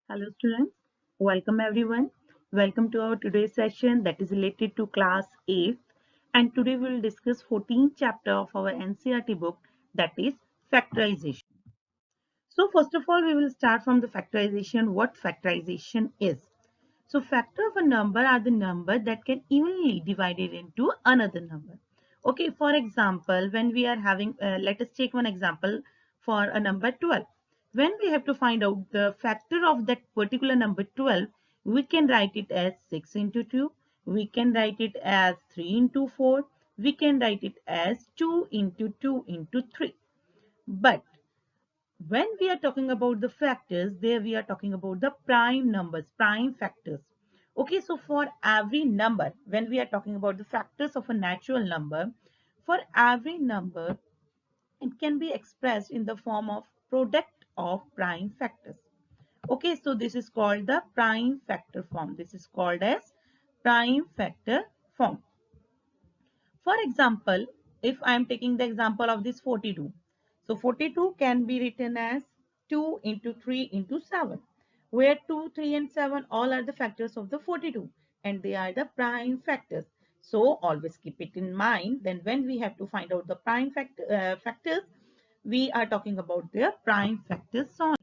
Hello students, welcome everyone. Welcome to our today's session that is related to class 8th, and today we will discuss 14th chapter of our NCERT book, that is factorization. So first of all we will start from the factorization, what factorization is. So factor of a number are the number that can evenly divided into another number. Okay, for example, when we are having, let us take one example for a number 12. When we have to find out the factor of that particular number 12, we can write it as 6 into 2, we can write it as 3 into 4, we can write it as 2 into 2 into 3. But when we are talking about the factors, there we are talking about the prime numbers, prime factors. Okay, so for every number, when we are talking about the factors of a natural number, for every number, it can be expressed in the form of product of prime factors. Okay, so this is called the prime factor form. This is called as prime factor form. For example, if I am taking the example of this 42, so 42 can be written as 2 into 3 into 7, where 2, 3 and 7 all are the factors of the 42 and they are the prime factors. So always keep it in mind. Then when we have to find out the prime factors, we are talking about their prime factors only.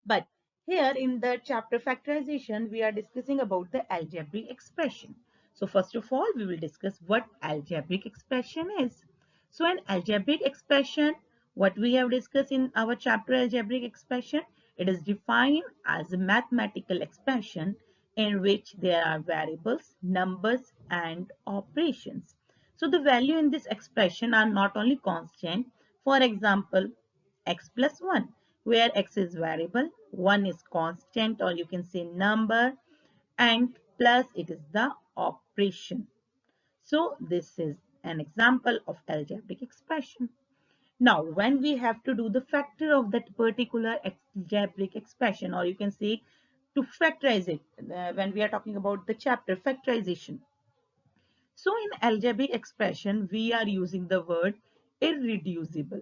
But here in the chapter factorization, we are discussing about the algebraic expression. So first of all, we will discuss what algebraic expression is. So an algebraic expression, what we have discussed in our chapter algebraic expression, it is defined as a mathematical expression in which there are variables, numbers, and operations. So the value in this expression are not only constant. For example, x plus 1, where x is variable, 1 is constant, or you can say number, and plus it is the operation. So this is an example of algebraic expression. Now, when we have to do the factor of that particular algebraic expression, or you can say to factorize it, when we are talking about the chapter factorization. So in algebraic expression, we are using the word irreducible.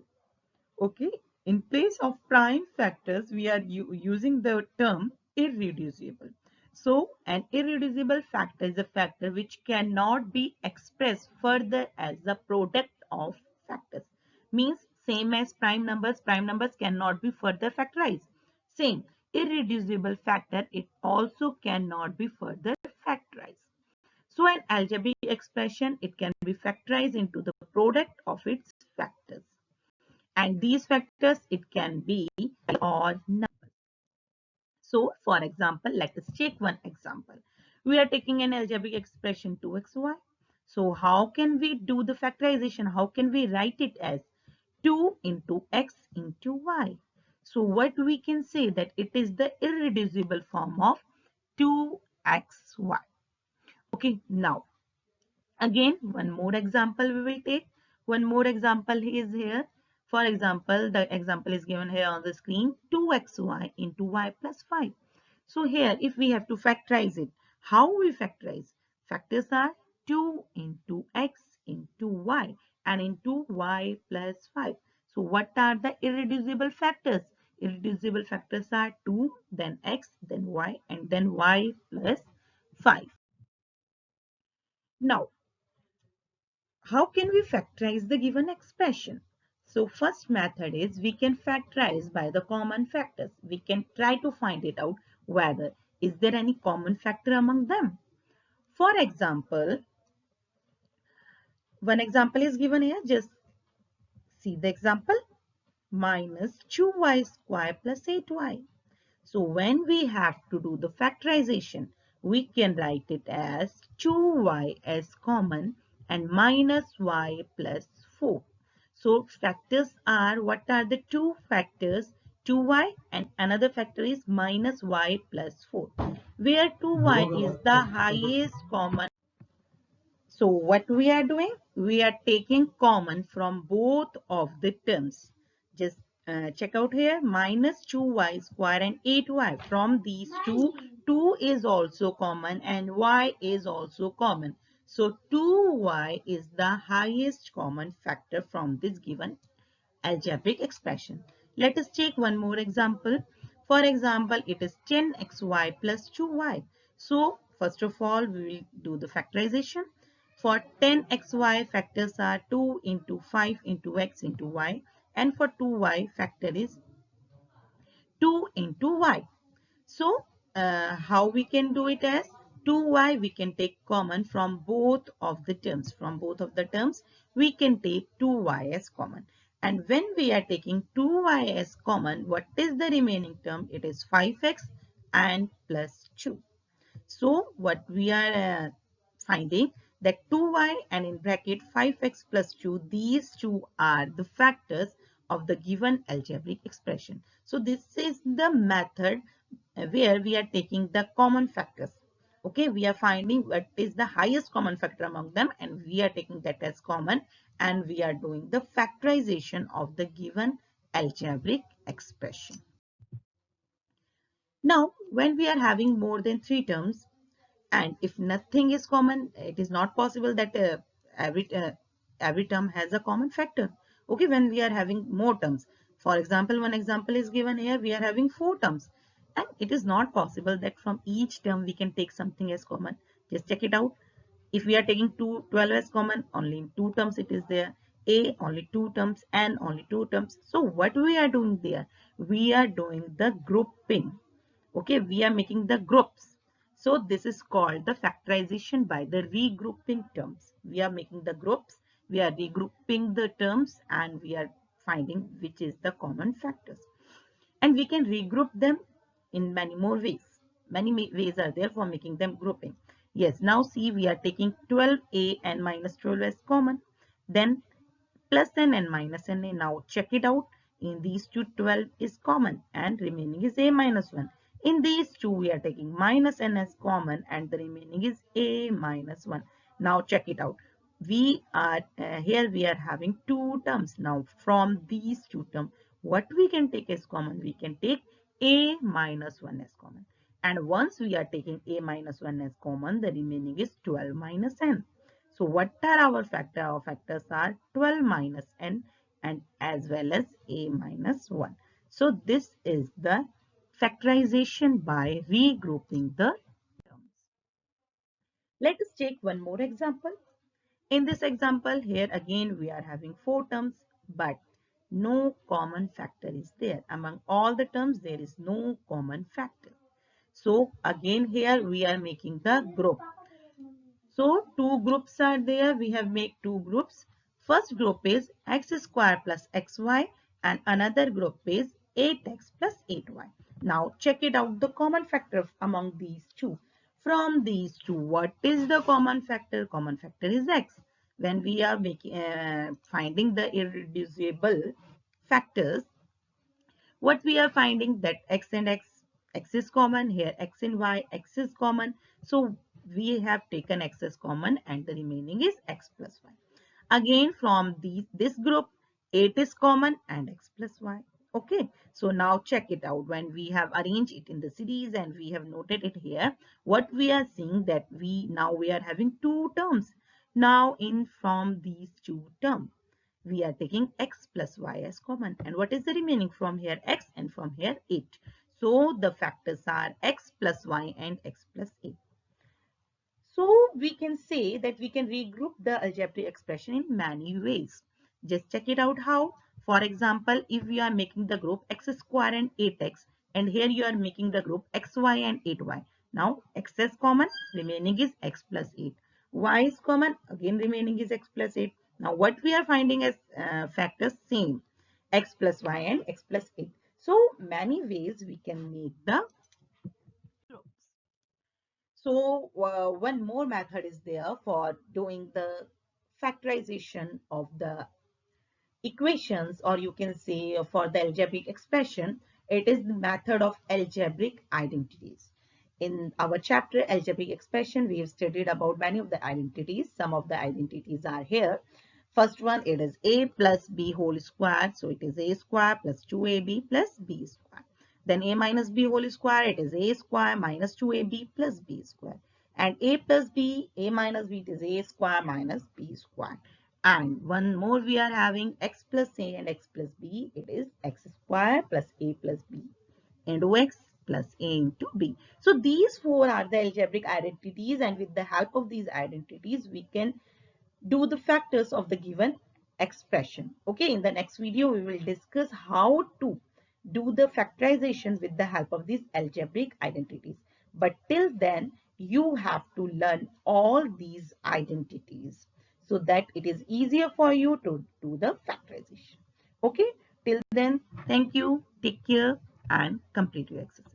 Okay, in place of prime factors, we are using the term irreducible. So an irreducible factor is a factor which cannot be expressed further as the product of factors. Means same as prime numbers cannot be further factorized. Same, irreducible factor, it also cannot be further factorized. So an algebraic expression, it can be factorized into the product of its factors. And these factors, it can be or numbers. So for example, let us take one example. We are taking an algebraic expression 2xy. So how can we do the factorization? How can we write it as 2 into x into y? So what we can say that it is the irreducible form of 2xy. Okay, now again, one more example we will take. One more example is here. For example, the example is given here on the screen, 2xy into y plus 5. So here, if we have to factorize it, how we factorize? Factors are 2 into x into y and into y plus 5. So what are the irreducible factors? Irreducible factors are 2, then x, then y, and then y plus 5. Now, how can we factorize the given expression? So first method is we can factorize by the common factors. We can try to find it out whether is there any common factor among them. For example, one example is given here. Just see the example. Minus 2y square plus 8y. So when we have to do the factorization, we can write it as 2y as common and minus y plus 4. So factors are, what are the two factors? 2y and another factor is minus y plus 4, where 2y is the highest common. So what we are doing? We are taking common from both of the terms. Just check out here, minus 2y square and 8y. From these two, 2 is also common and y is also common. So 2y is the highest common factor from this given algebraic expression. Let us take one more example. For example, it is 10xy plus 2y. So first of all, we will do the factorization. For 10xy, factors are 2 into 5 into x into y, and for 2y, factor is 2 into y. So how we can do it as 2y we can take common from both of the terms. From both of the terms we can take 2y as common. And when we are taking 2y as common, what is the remaining term? It is 5x and plus 2. So what we are finding that 2y and in bracket 5x plus 2, these two are the factors of the given algebraic expression. So this is the method where we are taking the common factors. Okay, we are finding what is the highest common factor among them and we are taking that as common, and we are doing the factorization of the given algebraic expression. Now, when we are having more than 3 terms, and if nothing is common, it is not possible that every every term has a common factor. Okay, when we are having more terms, for example, one example is given here, we are having 4 terms, and it is not possible that from each term we can take something as common. Just check it out. If we are taking 12 as common, only in 2 terms it is there. A only 2 terms, N only 2 terms. So what we are doing there? We are doing the grouping. Okay, we are making the groups. So this is called the factorization by the regrouping terms. We are making the groups, we are regrouping the terms, and we are finding which is the common factors. And we can regroup them in many more ways. Many ways are there for making them grouping. Yes, now see, we are taking 12a and minus 12 as common. Then plus n and minus n. Now check it out. In these two, 12 is common and remaining is a minus 1. In these two, we are taking minus n as common and the remaining is a minus 1. Now check it out. We are here we are having 2 terms. Now from these 2 terms, what we can take as common? We can take a minus 1 as common. And once we are taking a minus 1 as common, the remaining is 12 minus n. So what are our factor? Our factors are 12 minus n and as well as a minus 1. So this is the factorization by regrouping the terms. Let us take one more example. In this example here again we are having 4 terms but no common factor is there. Among all the terms there is no common factor. So again here we are making the group. So two groups are there. We have made 2 groups. First group is x square plus xy and another group is 8x plus 8y. Now check it out, the common factor among these two. From these two, what is the common factor? Common factor is x. When we are making finding the irreducible factors, what we are finding that x and x is common here, x and y, x is common. So we have taken x as common and the remaining is x plus y. Again from this group, 8 is common and x plus y. Okay, so now check it out. When we have arranged it in the series and we have noted it here, what we are seeing that we are having 2 terms. Now in from these 2 terms, we are taking x plus y as common. And what is the remaining from here? X, and from here 8. So the factors are x plus y and x plus 8. So we can say that we can regroup the algebraic expression in many ways. Just check it out how. For example, if we are making the group x square and 8x, and here you are making the group xy and 8y. Now x is common, remaining is x plus 8. Y is common, again remaining is x plus 8. Now what we are finding as factors same, x plus y and x plus 8. So many ways we can make the groups. So one more method is there for doing the factorization of the equations, or you can say for the algebraic expression. It is the method of algebraic identities. In our chapter algebraic expression, we have studied about many of the identities. Some of the identities are here. First one, it is a plus b whole square. So it is a square plus 2ab plus b square. Then a minus b whole square, it is a square minus 2ab plus b square. And a plus b, a minus b, it is a square minus b square. And one more we are having x plus a and x plus b, it is x square plus a plus b. into x plus a into b. So these four are the algebraic identities, and with the help of these identities we can do the factors of the given expression. Okay, in the next video we will discuss how to do the factorization with the help of these algebraic identities. But till then you have to learn all these identities so that it is easier for you to do the factorization. Okay, till then, thank you, take care and complete your exercise.